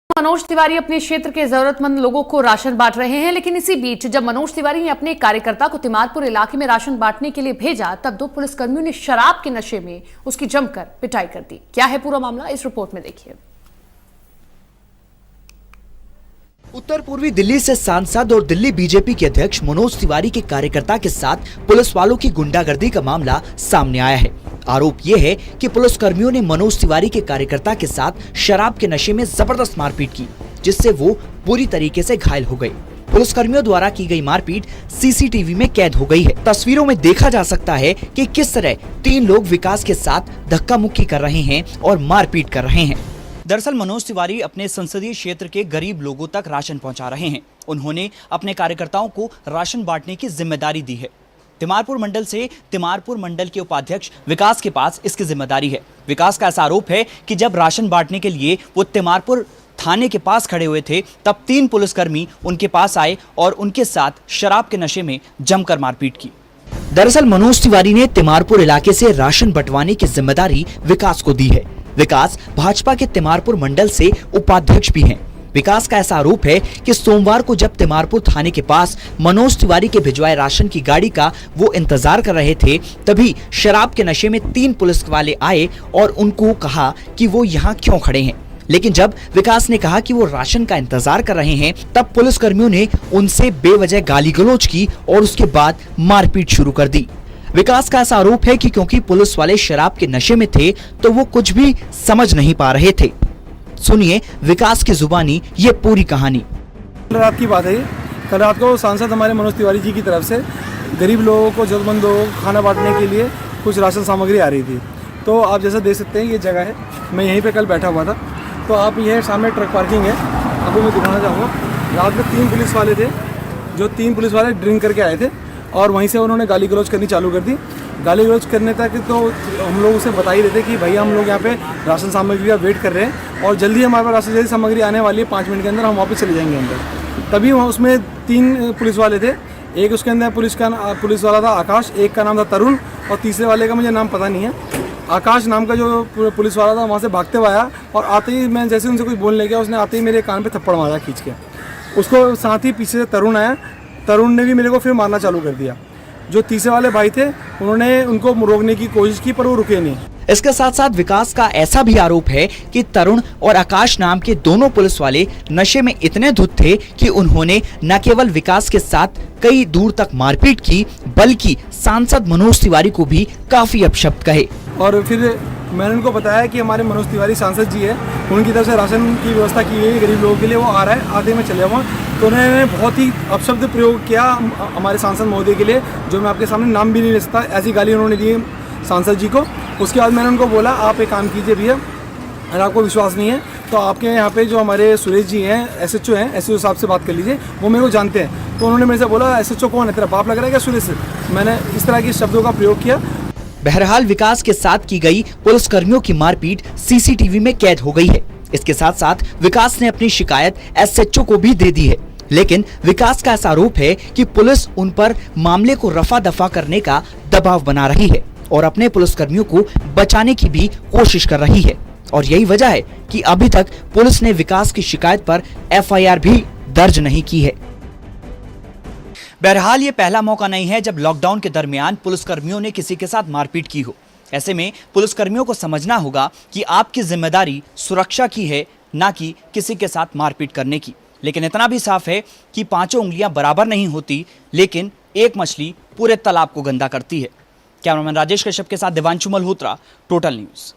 मनोज तिवारी अपने क्षेत्र के जरूरतमंद लोगों को राशन बांट रहे हैं, लेकिन इसी बीच जब मनोज तिवारी ने अपने कार्यकर्ता को तिमारपुर इलाके में राशन बांटने के लिए भेजा, तब 2 पुलिसकर्मियों ने शराब के नशे में उसकी जमकर पिटाई कर दी। क्या है पूरा मामला, इस रिपोर्ट में देखिए। उत्तर पूर्वी दिल्ली से सांसद और दिल्ली बीजेपी के अध्यक्ष मनोज तिवारी के कार्यकर्ता के साथ पुलिस वालों की गुंडागर्दी का मामला सामने आया है। आरोप ये है कि पुलिसकर्मियों ने मनोज तिवारी के कार्यकर्ता के साथ शराब के नशे में जबरदस्त मारपीट की, जिससे वो बुरी तरीके से घायल हो गए। पुलिसकर्मियों द्वारा की गई मारपीट सीसीटीवी में कैद हो गई है। तस्वीरों में देखा जा सकता है कि किस तरह 3 लोग विकास के साथ धक्का मुक्की कर रहे हैं और मारपीट कर रहे हैं। दरअसल मनोज तिवारी अपने संसदीय क्षेत्र के गरीब लोगों तक राशन पहुंचा रहे हैं। उन्होंने अपने कार्यकर्ताओं को राशन बांटने की जिम्मेदारी दी है। तिमारपुर मंडल से तिमारपुर मंडल के उपाध्यक्ष विकास के पास इसकी जिम्मेदारी है। विकास का ऐसा आरोप है कि जब राशन बांटने के लिए वो तिमारपुर थाने के पास खड़े हुए थे, तब 3 पुलिसकर्मी उनके पास आए और उनके साथ शराब के नशे में जमकर मारपीट की। दरअसल मनोज तिवारी ने तिमारपुर इलाके से राशन बंटवाने की जिम्मेदारी विकास को दी है। विकास भाजपा के तिमारपुर मंडल से उपाध्यक्ष भी हैं। विकास का ऐसा आरोप है कि सोमवार को जब तिमारपुर थाने के पास मनोज तिवारी के भिजवाए राशन की गाड़ी का वो इंतजार कर रहे थे, तभी शराब के नशे में 3 पुलिस वाले आए और उनको कहा कि वो यहाँ क्यों खड़े हैं। लेकिन जब विकास ने कहा कि वो राशन का इंतजार कर रहे हैं, तब पुलिसकर्मियों ने उनसे बेवजह गाली गलौज की और उसके बाद मारपीट शुरू कर दी। विकास का ऐसा आरोप है कि क्योंकि पुलिस वाले शराब के नशे में थे, तो वो कुछ भी समझ नहीं पा रहे थे। सुनिए विकास की जुबानी ये पूरी कहानी। कल रात की बात है। कल रात को सांसद हमारे मनोज तिवारी जी की तरफ से गरीब लोगों को, जरूरतमंद लोगों को खाना बांटने के लिए कुछ राशन सामग्री आ रही थी। तो आप जैसा देख सकते हैं ये जगह है, मैं यहीं पे कल बैठा हुआ था। तो आप ये सामने ट्रक पार्किंग है, आपको मैं दिखाना चाहूँगा। रात में 3 पुलिस वाले थे, जो 3 पुलिस वाले ड्रिंक करके आए थे और वहीं से उन्होंने गाली गलौज करनी चालू कर दी। गाली गलौज करने तक तो हम लोग उसे बता ही रहे थे कि भैया हम लोग यहाँ पे राशन सामग्री का वेट कर रहे हैं और जल्दी हमारे पास राशन सामग्री आने वाली है, 5 मिनट के अंदर हम वापस चले जाएंगे अंदर। तभी वहाँ उसमें 3 पुलिस वाले थे। एक उसके अंदर पुलिस वाला था आकाश, एक का नाम था तरुण और तीसरे वाले का मुझे नाम पता नहीं है। आकाश नाम का जो पुलिस वाला था वहाँ से भागते हुए आया और आते ही मैं जैसे उनसे कुछ बोलने गया, उसने आते ही मेरे कान पे थप्पड़ मारा खींच के। उसको साथ ही पीछे से तरुण आया, तरुण ने भी मेरे को फिर मारना चालू कर दिया। जो तीसरे वाले भाई थे उन्होंने उनको रोकने की कोशिश की, पर वो रुके नहीं। इसके साथ साथ विकास का ऐसा भी आरोप है कि तरुण और आकाश नाम के दोनों पुलिस वाले नशे में इतने धुत थे कि उन्होंने न केवल विकास के साथ कई दूर तक मारपीट की, बल्कि सांसद मनोज तिवारी को भी काफी अपशब्द कहे। और फिर मैंने उनको बताया कि हमारे मनोज तिवारी सांसद जी है, उनकी तरफ से राशन की व्यवस्था की गई गरीब लोगों के लिए, वो आ रहा है, आते मैं चले जाऊँगा। तो उन्होंने बहुत ही अपशब्द प्रयोग किया हमारे सांसद महोदय के लिए, जो मैं आपके सामने नाम भी नहीं ले सकता। ऐसी गाली उन्होंने दी सांसद जी को। उसके बाद मैंने उनको बोला आप एक काम कीजिए भैया, अगर आपको विश्वास नहीं है तो आपके यहाँ पे जो हमारे सुरेश जी हैं, SHO हैं, SHO साहब से बात कर लीजिए, वो मेरे को जानते हैं। तो उन्होंने मेरे से बोला SHO कौन है, तेरा बाप लग रहा है क्या सुरेश? मैंने इस तरह के शब्दों का प्रयोग किया। बहरहाल विकास के साथ की गई पुलिसकर्मियों की मारपीट सीसीटीवी में कैद हो गई है। इसके साथ साथ विकास ने अपनी शिकायत SHO को भी दे दी है, लेकिन विकास का ऐसा आरोप है कि पुलिस उन पर मामले को रफा दफा करने का दबाव बना रही है और अपने पुलिसकर्मियों को बचाने की भी कोशिश कर रही है। और यही वजह है कि अभी तक पुलिस ने विकास की शिकायत पर FIR भी दर्ज नहीं की है। बहरहाल ये पहला मौका नहीं है जब लॉकडाउन के दरमियान पुलिसकर्मियों ने किसी के साथ मारपीट की हो। ऐसे में पुलिसकर्मियों को समझना होगा कि आपकी जिम्मेदारी सुरक्षा की है, ना कि किसी के साथ मारपीट करने की। लेकिन इतना भी साफ है कि 5 उंगलियां बराबर नहीं होती, लेकिन एक मछली पूरे तालाब को गंदा करती है। कैमरामैन राजेश कश्यप के साथ दिवांशु मल्होत्रा, टोटल न्यूज।